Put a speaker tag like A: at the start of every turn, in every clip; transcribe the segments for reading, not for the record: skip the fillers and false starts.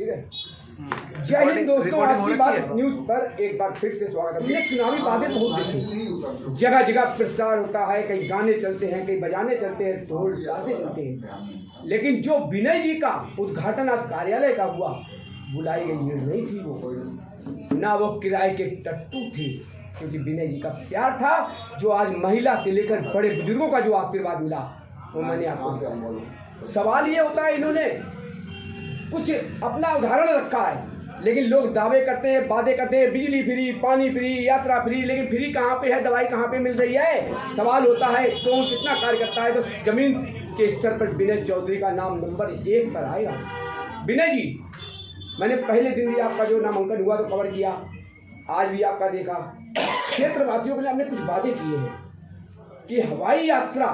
A: ठीक है। जय हिंद दोस्तों, आज की बात न्यूज पर एक बार फिर से स्वागत है। चुनावी वादे बहुत देखी, जगह जगह प्रचार होता है, कई गाने चलते हैं, कई बजाने चलते हैं, ढोल ताशे चलते हैं, लेकिन जो विनय जी का उद्घाटन आज कार्यालय का हुआ, बुलाई गई भीड़ नहीं थी, वो ना वो किराए के टट्टू थे, क्योंकि विनय जी का प्यार था, जो आज महिला से लेकर बड़े बुजुर्गों का जो आशीर्वाद मिला वो मैंने आपको। सवाल ये होता है, इन्होंने कुछ अपना उदाहरण रखा है, लेकिन लोग दावे करते हैं, वादे करते हैं, बिजली फ्री, पानी फ्री, यात्रा फ्री, लेकिन फ्री कहाँ पे है, दवाई कहाँ पे मिल रही है। सवाल होता है कौन कितना कार्य करता है। तो जमीन के स्तर पर विनय चौधरी का नाम नंबर 1 पर आएगा। विनय जी, मैंने पहले दिन भी आपका जो नामांकन हुआ तो कवर किया, आज भी आपका देखा। क्षेत्रवासियों के लिए हमने कुछ वादे किए हैं कि हवाई यात्रा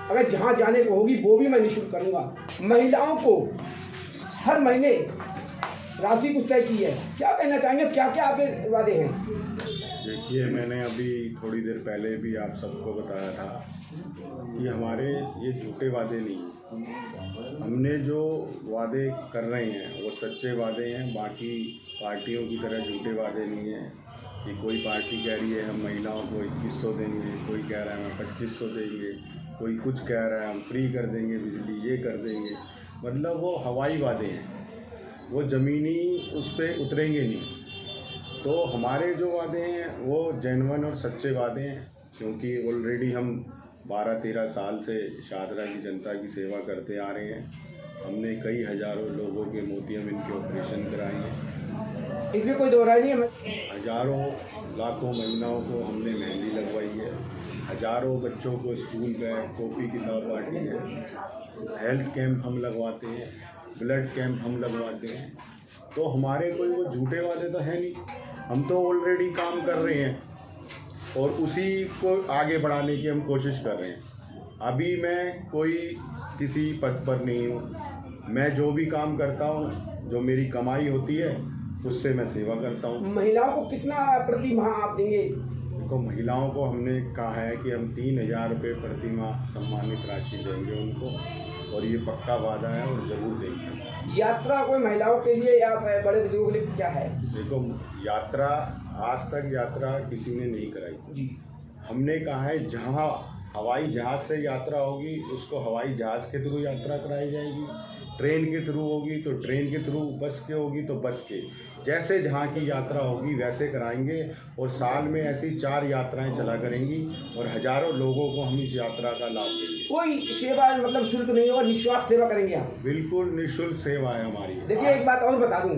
A: अगर जहाँ जाने को होगी वो भी मैं निःशुल्क करूँगा। महिलाओं को हर महीने राशि कुछ तय की है, क्या कहना चाहेंगे, क्या क्या आपके वादे हैं?
B: देखिए, मैंने अभी थोड़ी देर पहले भी आप सबको बताया था कि हमारे ये झूठे वादे नहीं हैं। हमने जो वादे कर रहे हैं वो सच्चे वादे हैं, बाकी पार्टियों की तरह झूठे वादे नहीं हैं कि कोई पार्टी कह रही है हम महिलाओं को 2100 देंगे, कोई कह रहा है हम 2500 देंगे, कोई कुछ कह रहा है हम फ्री कर देंगे बिजली, ये कर देंगे। मतलब वो हवाई वादे हैं, वो ज़मीनी उस पर उतरेंगे नहीं। तो हमारे जो वादे हैं वो जेन्युइन और सच्चे वादे हैं, क्योंकि ऑलरेडी हम 12-13 साल से शाहदरा की जनता की सेवा करते आ रहे हैं। हमने कई हज़ारों लोगों के मोतियम इनके ऑपरेशन कराए हैं,
A: इसमें कोई दोहराई नहीं है।
B: हज़ारों लाखों महिलाओं को हमने मेहंदी लगवाई है, हज़ारों बच्चों को स्कूल बैग कॉपी किताब बांटी है, हेल्थ कैंप हम लगवाते हैं, ब्लड कैंप हम लगवाते हैं। तो हमारे कोई वो झूठे वादे तो है नहीं, हम तो ऑलरेडी काम कर रहे हैं और उसी को आगे बढ़ाने की हम कोशिश कर रहे हैं। अभी मैं कोई किसी पद पर नहीं हूँ, मैं जो भी काम करता हूँ, जो मेरी कमाई होती है उससे मैं सेवा करता हूँ।
A: महिलाओं को कितना प्रति माह आप देंगे?
B: तो महिलाओं को हमने कहा है कि हम 3000 रुपये प्रति माह सम्मानित राशि देंगे उनको, और ये पक्का वादा है और ज़रूर देंगे।
A: यात्रा कोई महिलाओं के लिए या बड़े बुजुर्गों के लिए क्या है?
B: देखो, यात्रा आज तक यात्रा किसी ने नहीं कराई जी। हमने कहा है जहाँ हवाई जहाज़ से यात्रा होगी उसको हवाई जहाज़ के थ्रू यात्रा कराई जाएगी, ट्रेन के थ्रू होगी तो ट्रेन के थ्रू, बस के होगी तो बस के, जैसे जहाँ की यात्रा होगी वैसे कराएंगे। और साल में ऐसी 4 यात्राएं चला करेंगी और हज़ारों लोगों को हम इस यात्रा का लाभ देंगे।
A: कोई सेवा मतलब शुल्क नहीं होगा, निःस्वार्थ सेवा करेंगे आप?
B: बिल्कुल निःशुल्क सेवा है हमारी।
A: देखिए, एक बात और बता दूं,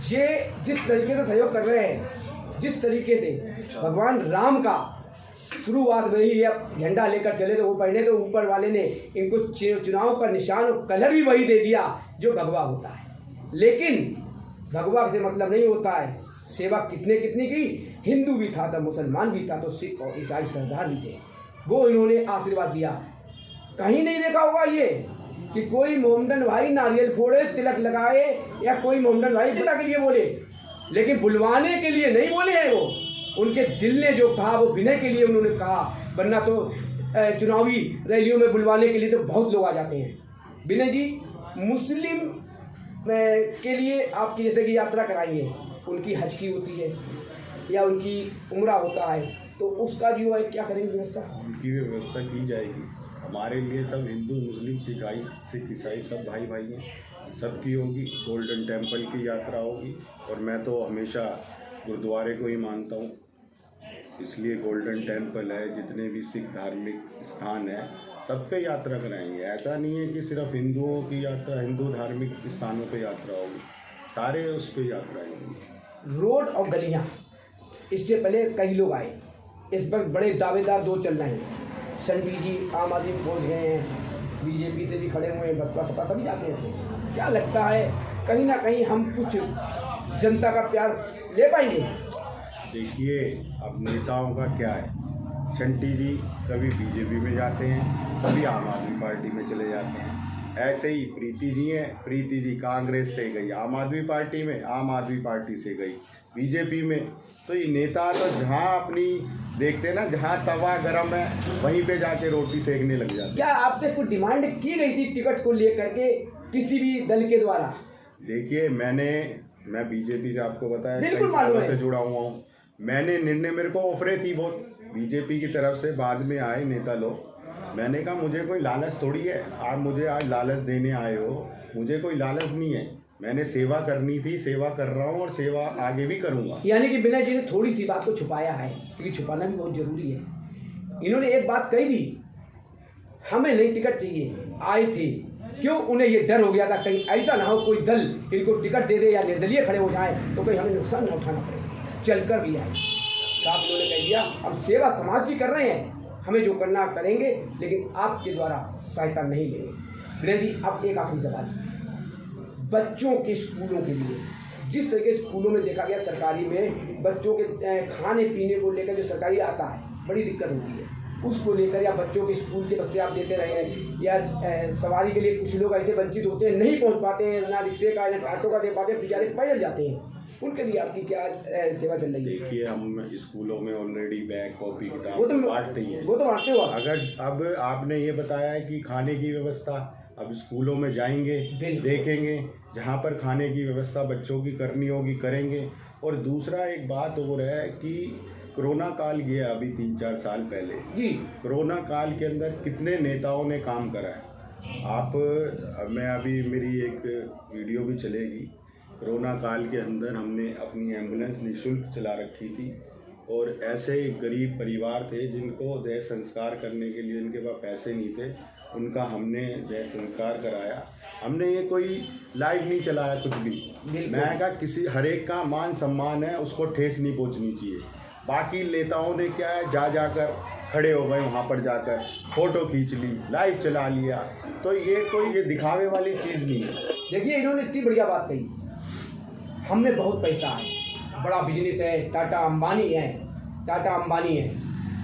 A: ये जिस तरीके से सहयोग कर रहे हैं, जिस तरीके से भगवान राम का शुरुआत वही है, झंडा लेकर चले तो वो पहले तो ऊपर वाले ने इनको चुनाव का निशान और कलर भी वही दे दिया जो भगवा होता है। लेकिन भगवा से मतलब नहीं होता है, सेवा कितनी की, हिंदू भी था तो मुसलमान भी था तो सिख और ईसाई सरदार भी थे, वो इन्होंने आशीर्वाद दिया। कहीं नहीं देखा होगा ये कि कोई मोहम्मदन भाई नारियल फोड़े, तिलक लगाए, या कोई मोहम्मदन भाई पिता के लिए बोले, लेकिन बुलवाने के लिए नहीं बोले हैं वो। उनके दिल ने जो कहा वो विनय के लिए उन्होंने कहा, वरना तो चुनावी रैलियों में बुलवाने के लिए तो बहुत लोग आ जाते हैं। विनय जी, मुस्लिम के लिए आपकी जैसे कि यात्रा कराइए, उनकी हज की होती है या उनकी उम्रा होता है, तो उसका जो है क्या करेंगे व्यवस्था?
B: उनकी व्यवस्था की जाएगी। हमारे लिए सब हिंदू मुस्लिम सिख ईसाई सब भाई भाई हैं, सबकी होगी। गोल्डन टेम्पल की यात्रा होगी, और मैं तो हमेशा गुरुद्वारे को ही मानता हूँ, इसलिए गोल्डन टेम्पल है, जितने भी सिख धार्मिक स्थान है सब पे यात्रा कराएंगे। ऐसा नहीं है कि सिर्फ हिंदुओं की यात्रा, हिंदू धार्मिक स्थानों पे यात्रा होगी, सारे उस पर यात्रा होगी।
A: रोड और गलियाँ, इससे पहले कई लोग आए, इस पर बड़े दावेदार 2 चल रहे हैं। संडी जी आम आदमी पहुँच गए हैं, बीजेपी से भी खड़े हुए हैं, बसपा सपा सभी जाते हैं। क्या लगता है कहीं ना कहीं हम कुछ जनता का प्यार ले पाएंगे?
B: देखिए, अब नेताओं का क्या है, चंटी जी कभी बीजेपी में जाते हैं, कभी आम आदमी पार्टी में चले जाते हैं। ऐसे ही प्रीति जी हैं, प्रीति जी कांग्रेस से गई आम आदमी पार्टी में, आम आदमी पार्टी से गई बीजेपी में। तो ये नेता तो जहाँ अपनी देखते हैं ना, जहाँ तवा गरम है वहीं पे जाके रोटी सेकने लग जाते हैं।
A: क्या आपसे कुछ डिमांड की गई थी टिकट को लेकर के किसी भी दल के द्वारा?
B: देखिए मैं बीजेपी से आपको बताया कई
A: बिल्कुल
B: सालों
A: मालूम है।
B: से जुड़ा हुआ हूँ। मैंने निर्णय, मेरे को ऑफरें थी बहुत बीजेपी की तरफ से, बाद में आए नेता लोग। मैंने कहा मुझे कोई लालच थोड़ी है, आप मुझे आज लालच देने आए हो, मुझे कोई लालच नहीं है। मैंने सेवा करनी थी, सेवा कर रहा हूँ और सेवा आगे भी करूँगा।
A: यानी कि विनय जी ने थोड़ी सी बात को छुपाया है, क्योंकि छुपाना भी बहुत जरूरी है। इन्होंने एक बात कही थी, हमें नहीं टिकट चाहिए, आए थे क्यों, उन्हें ये डर हो गया था कहीं ऐसा ना हो कोई दल इनको टिकट दे दे या निर्दलीय खड़े हो जाए तो कहीं हमें नुकसान न उठाना पड़े। चलकर भी आए, साहब उन्होंने कह दिया हम सेवा समाज की कर रहे हैं, हमें जो करना करेंगे, लेकिन आपके द्वारा सहायता नहीं लेंगे। विनय जी, अब एक आखिरी सवाल, बच्चों के स्कूलों के लिए जिस तरीके स्कूलों में देखा गया, सरकारी में बच्चों के खाने पीने को लेकर जो सरकारी आता है बड़ी दिक्कत होती है, उसको लेकर, या बच्चों के स्कूल के बस्ते आप देते रहे हैं, या सवारी के लिए कुछ लोग ऐसे वंचित होते हैं, नहीं पहुंच पाते हैं, ना रिक्शे का ना ऑटो का दे पाते हैं, बेचारे पैदल जाते हैं, उनके लिए आपकी क्या सेवा चल रही है?
B: देखिए, हम स्कूलों में ऑलरेडी बैग कॉपी किताब
A: वो तो
B: बांटते ही हैं।
A: वो तो बांटते हो आप।
B: अगर अब आपने ये बताया है कि खाने की व्यवस्था, अब स्कूलों में जाएंगे, देखेंगे, जहाँ पर खाने की व्यवस्था बच्चों की करनी होगी करेंगे। और दूसरा एक बात और है कि कोरोना काल गया अभी 3-4 साल पहले
A: जी,
B: कोरोना काल के अंदर कितने नेताओं ने काम करा है। मैं अभी मेरी एक वीडियो भी चलेगी, कोरोना काल के अंदर हमने अपनी एम्बुलेंस निःशुल्क चला रखी थी, और ऐसे गरीब परिवार थे जिनको देह संस्कार करने के लिए उनके पास पैसे नहीं थे, उनका हमने देह संस्कार कराया। हमने ये कोई लाइव नहीं चलाया कुछ भी। मैं कहा किसी हर एक का मान सम्मान है, उसको ठेस नहीं पहुंचनी चाहिए। बाकी नेताओं ने क्या है, जाकर खड़े हो गए वहाँ पर, जाकर फोटो खींच ली, लाइव चला लिया, तो ये दिखावे वाली चीज़ नहीं है।
A: देखिए इन्होंने इतनी बढ़िया बात कही, हमने बहुत पैसा है, बड़ा बिजनेस है, टाटा अंबानी है।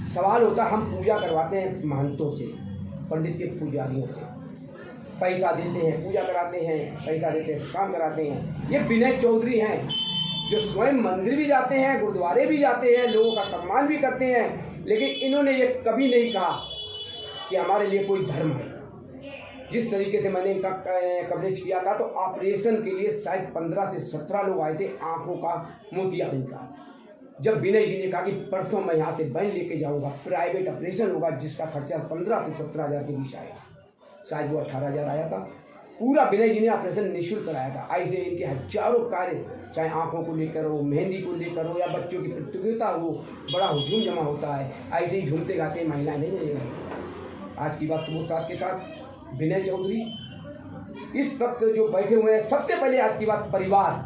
A: सवाल होता है, हम पूजा करवाते हैं महंतों से, पंडित के पुजारियों से, पैसा देते हैं, पूजा कराते हैं, पैसा देते हैं, काम कराते हैं। ये विनय चौधरी हैं जो स्वयं मंदिर भी जाते हैं, गुरुद्वारे भी जाते हैं, लोगों का सम्मान भी करते हैं, लेकिन इन्होंने ये कभी नहीं कहा कि हमारे लिए कोई धर्म है। जिस तरीके से मैंने इनका कवरेज किया था, तो ऑपरेशन के लिए शायद 15 से 17 लोग आए थे, आंखों का मोतियाबिंद का। जब विनय जी ने कहा कि परसों मैं यहाँ से बैन लेके जाऊँगा, प्राइवेट ऑपरेशन होगा जिसका खर्चा 15 से 17 हज़ार के बीच आएगा, शायद वो 18 हज़ार आया था। पूरा विनय जी ने ऑपरेशन निःशुल्क कराया था। ऐसे इनके हजारों कार्य, चाहे आंखों को लेकर हो, मेहंदी को लेकर हो, या बच्चों की प्रतियोगिता हो, बड़ा हुजूम जमा होता है। ऐसे ही झूमते गाते महिलाएं नहीं रहेंगी। आज की बात सुबह 7 के साथ विनय चौधरी इस वक्त जो बैठे हुए हैं, सबसे पहले आज की बात परिवार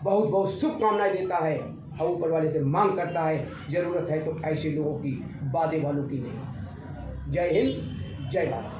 A: बहुत बहुत शुभकामनाएं देता है और ऊपर वाले से मांग करता है, ज़रूरत है तो ऐसे लोगों की, वादे वालों की नहीं। जय हिंद, जय भारत।